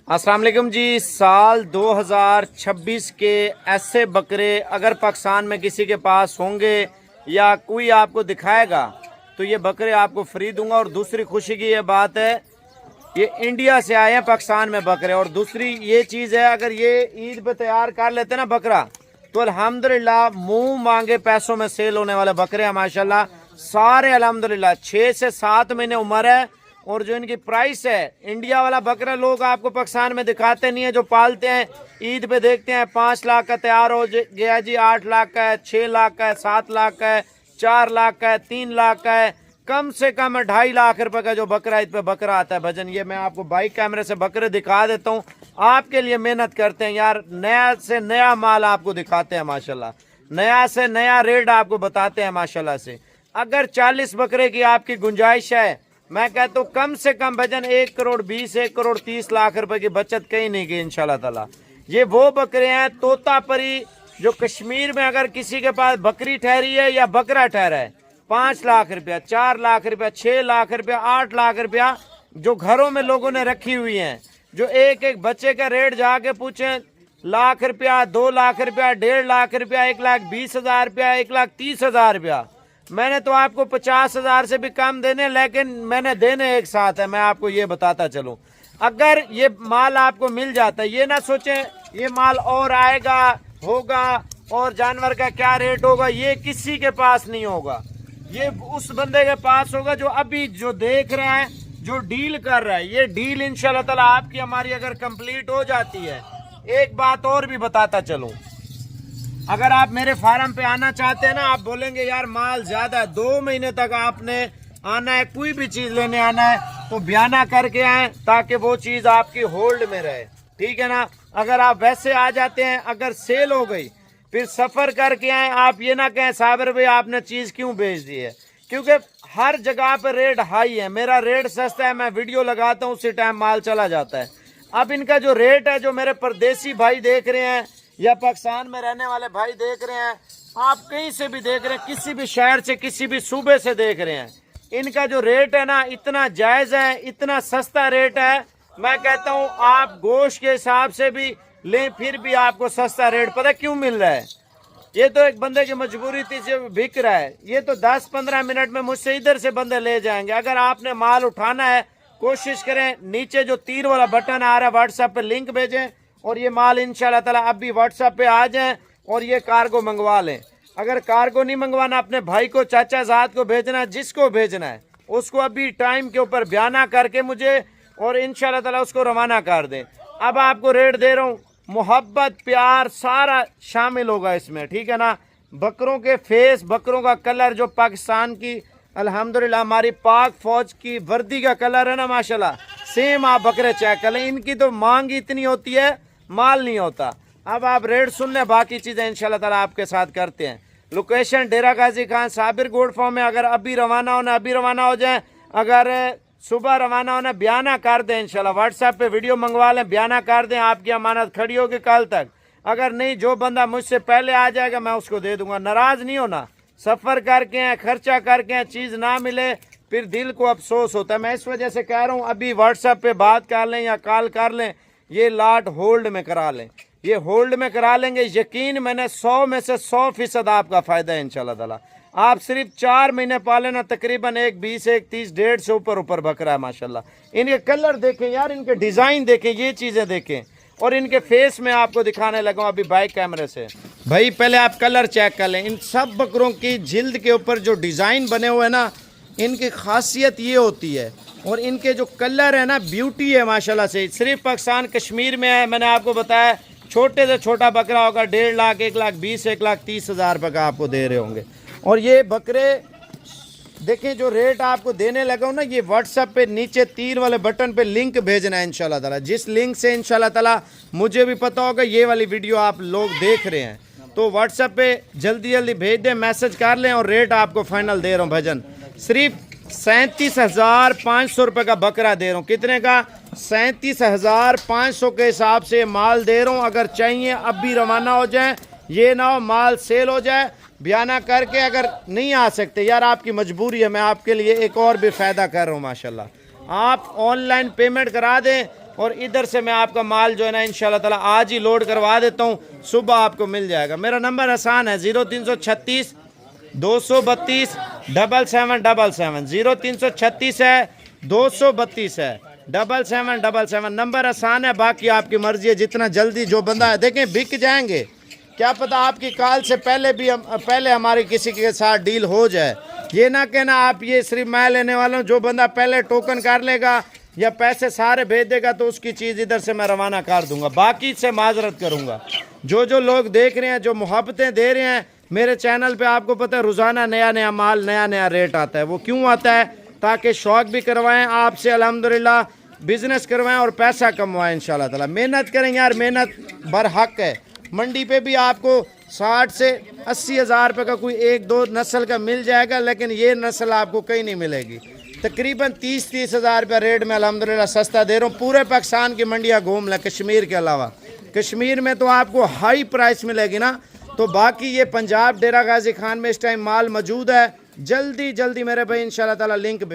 अस्सलाम वालेकुम जी। साल 2026 के ऐसे बकरे अगर पाकिस्तान में किसी के पास होंगे या कोई आपको दिखाएगा तो ये बकरे आपको फ्री दूंगा। और दूसरी खुशी की ये बात है, ये इंडिया से आए हैं पाकिस्तान में बकरे। और दूसरी ये चीज़ है, अगर ये ईद पे तैयार कर लेते ना बकरा तो अल्हम्दुलिल्लाह मुंह मांगे पैसों में सेल होने वाले बकरे हैं माशाल्लाह। सारे अल्हम्दुलिल्लाह 6 से 7 महीने उम्र है। और जो इनकी प्राइस है, इंडिया वाला बकरा लोग आपको पाकिस्तान में दिखाते नहीं है, जो पालते हैं ईद पे देखते हैं 5 लाख का तैयार हो गया जी, 8 लाख का है, 6 लाख का है, 7 लाख का है, 4 लाख का है, 3 लाख का है, कम से कम 2.5 लाख रुपए का जो बकरा ईद पे बकरा आता है भजन। ये मैं आपको बाइक कैमरे से बकरे दिखा देता हूँ, आपके लिए मेहनत करते हैं यार, नया से नया माल आपको दिखाते हैं माशाल्लाह, नया से नया रेट आपको बताते हैं माशाल्लाह से। अगर 40 बकरे की आपकी गुंजाइश है, मैं कहता हूँ कम से कम भजन 1 करोड़ 20, 1 करोड़ 30 लाख रुपए की बचत कहीं नहीं की इंशाल्लाह ताला। ये वो बकरे हैं तोतापरी, जो कश्मीर में अगर किसी के पास बकरी ठहरी है या बकरा ठहरा है, 5 लाख रुपया, 4 लाख रुपया, 6 लाख रुपया, 8 लाख रुपया जो घरों में लोगों ने रखी हुई हैं, जो एक एक बच्चे का रेट जाके पूछे, लाख रुपया, 2 लाख रुपया, 1.5 लाख रुपया, 1,20,000 रुपया, 1,30,000 रुपया। मैंने तो आपको 50,000 से भी कम देने, लेकिन मैंने देने एक साथ है, मैं आपको ये बताता चलूं। अगर ये माल आपको मिल जाता है, ये ना सोचें ये माल और आएगा होगा और जानवर का क्या रेट होगा, ये किसी के पास नहीं होगा। ये उस बंदे के पास होगा जो अभी जो देख रहा है, जो डील कर रहा है। ये डील इंशाल्लाह ताला आपकी हमारी अगर कंप्लीट हो जाती है, एक बात और भी बताता चलूं, अगर आप मेरे फार्म पे आना चाहते हैं ना, आप बोलेंगे यार माल ज्यादा है, 2 महीने तक आपने आना है, कोई भी चीज लेने आना है तो बयाना करके आए ताकि वो चीज आपकी होल्ड में रहे, ठीक है ना। अगर आप वैसे आ जाते हैं, अगर सेल हो गई फिर सफर करके आए, आप ये ना कहें साबिर भाई आपने चीज क्यों बेच दी है, क्योंकि हर जगह पर रेट हाई है, मेरा रेट सस्ता है, मैं वीडियो लगाता हूँ उसी टाइम माल चला जाता है। अब इनका जो रेट है, जो मेरे परदेसी भाई देख रहे हैं या पाकिस्तान में रहने वाले भाई देख रहे हैं, आप कहीं से भी देख रहे हैं, किसी भी शहर से, किसी भी सूबे से देख रहे हैं, इनका जो रेट है ना इतना जायज है, इतना सस्ता रेट है। मैं कहता हूं आप गोश्त के हिसाब से भी लें फिर भी आपको सस्ता रेट पता क्यों मिल रहा है। ये तो एक बंदे की मजबूरी थी जो बिक रहा है, ये तो 10-15 मिनट में मुझसे इधर से बंदे ले जाएंगे। अगर आपने माल उठाना है, कोशिश करें नीचे जो तीर वाला बटन आ रहा है व्हाट्सएप पे लिंक भेजें और ये माल इंशाल्लाह ताला अब भी व्हाट्सएप पे आ जाए और ये कार्गो मंगवा लें। अगर कार्गो नहीं मंगवाना, अपने भाई को, चाचा ज़ाद को भेजना है, जिसको भेजना है उसको अभी टाइम के ऊपर बयाना करके मुझे और इंशाल्लाह ताला उसको रवाना कर दें। अब आपको रेट दे रहा हूँ, मोहब्बत प्यार सारा शामिल होगा इसमें, ठीक है ना। बकरों के फेस, बकरों का कलर जो पाकिस्तान की अल्हम्दुलिल्लाह हमारी पाक फौज की वर्दी का कलर है ना माशाल्लाह, सेम आप बकरे चेक कर लें। इनकी तो मांग इतनी होती है, माल नहीं होता। अब आप रेट सुन लें, बाकी चीज़ें इंशाल्लाह ताला आपके साथ करते हैं। लोकेशन डेरा गाजी खान साबिर गोड फार्म में। अगर अभी रवाना होना अभी रवाना हो जाए, अगर सुबह रवाना होना बयाना कर दें इंशाल्लाह, व्हाट्सएप पे वीडियो मंगवा लें, बयाना कर दें, आपकी अमानत खड़ी होगी कल तक। अगर नहीं, जो बंदा मुझसे पहले आ जाएगा मैं उसको दे दूंगा। नाराज नहीं होना, सफ़र करके हैं, खर्चा करके हैं, चीज़ ना मिले फिर दिल को अफसोस होता है। मैं इस वजह से कह रहा हूँ अभी व्हाट्सएप पे बात कर लें या कॉल कर लें, ये लाट होल्ड में करा लें, ये होल्ड में करा लेंगे। यकीन मैंने 100 में से 100% आपका फ़ायदा है इंशाल्लाह ताला। आप सिर्फ 4 महीने पाले ना, तकरीबन 1,20, 1,30, 1.5 से ऊपर बकरा है माशाल्लाह। इनके कलर देखें यार, इनके डिज़ाइन देखें, ये चीज़ें देखें और इनके फेस में आपको दिखाने लगा अभी बाइक कैमरे से। भाई पहले आप कलर चेक कर लें, इन सब बकरों की जिल्द के ऊपर जो डिज़ाइन बने हुए हैं ना, इनकी खासियत ये होती है। और इनके जो कलर है ना, ब्यूटी है माशाल्लाह से। सिर्फ पाकिस्तान कश्मीर में है, मैंने आपको बताया छोटे से छोटा बकरा होगा 1.5 लाख, 1,20,000, 1,30,000 रुपये का आपको दे रहे होंगे। और ये बकरे देखें, जो रेट आपको देने लगा हूँ ना, ये व्हाट्सएप पे नीचे तीर वाले बटन पे लिंक भेजना है इंशाल्लाह ताला। जिस लिंक से इंशाल्लाह ताला मुझे भी पता होगा ये वाली वीडियो आप लोग देख रहे हैं, तो व्हाट्सएप पे जल्दी जल्दी भेज दें, मैसेज कर लें और रेट आपको फाइनल दे रहा हूँ भजन। सिर्फ 37,500 रुपये का बकरा दे रहा हूँ। कितने का? 37,500 के हिसाब से माल दे रहा हूँ। अगर चाहिए अभी रवाना हो जाए, ये ना हो माल सेल हो जाए बयाना करके। अगर नहीं आ सकते यार, आपकी मजबूरी है, मैं आपके लिए एक और भी फ़ायदा कर रहा हूँ माशाल्लाह। आप ऑनलाइन पेमेंट करा दें, और इधर से मैं आपका माल जो है ना इंशाल्लाह ताला आज ही लोड करवा देता हूँ, सुबह आपको मिल जाएगा। मेरा नंबर आसान है 0336 232 7777, 0336 है 232 है 7777। नंबर आसान है, बाकी आपकी मर्जी है, जितना जल्दी जो बंदा है। देखें बिक जाएंगे, क्या पता आपकी कॉल से पहले हमारी किसी के साथ डील हो जाए। ये ना कहना आप ये सिर्फ मैं लेने वाला हूँ, जो बंदा पहले टोकन कर लेगा या पैसे सारे भेज देगा तो उसकी चीज़ इधर से मैं रवाना कर दूंगा, बाकी से माजरत करूंगा। जो लोग देख रहे हैं, जो मोहब्बतें दे रहे हैं मेरे चैनल पे, आपको पता है रोज़ाना नया नया माल, नया नया रेट आता है। वो क्यों आता है? ताकि शौक भी करवाएं आपसे, अल्हम्दुलिल्लाह बिजनेस करवाएं और पैसा कमवाएं इंशाल्लाह ताला। मेहनत करें यार, मेहनत बरहक है। मंडी पे भी आपको 60 से 80 हज़ार रुपये का कोई एक दो नस्ल का मिल जाएगा, लेकिन ये नस्ल आपको कहीं नहीं मिलेगी। तकरीबन 30 हज़ार रुपये रेट में अल्हम्दुलिल्लाह सस्ता दे रहा हूँ। पूरे पाकिस्तान की मंडियाँ घूम लें, कश्मीर के अलावा। कश्मीर में तो आपको हाई प्राइस मिलेगी ना, तो बाकी ये पंजाब डेरा गाजी खान में इस टाइम माल मौजूद है। जल्दी मेरे भाई इंशाल्लाह ताला लिंक भेज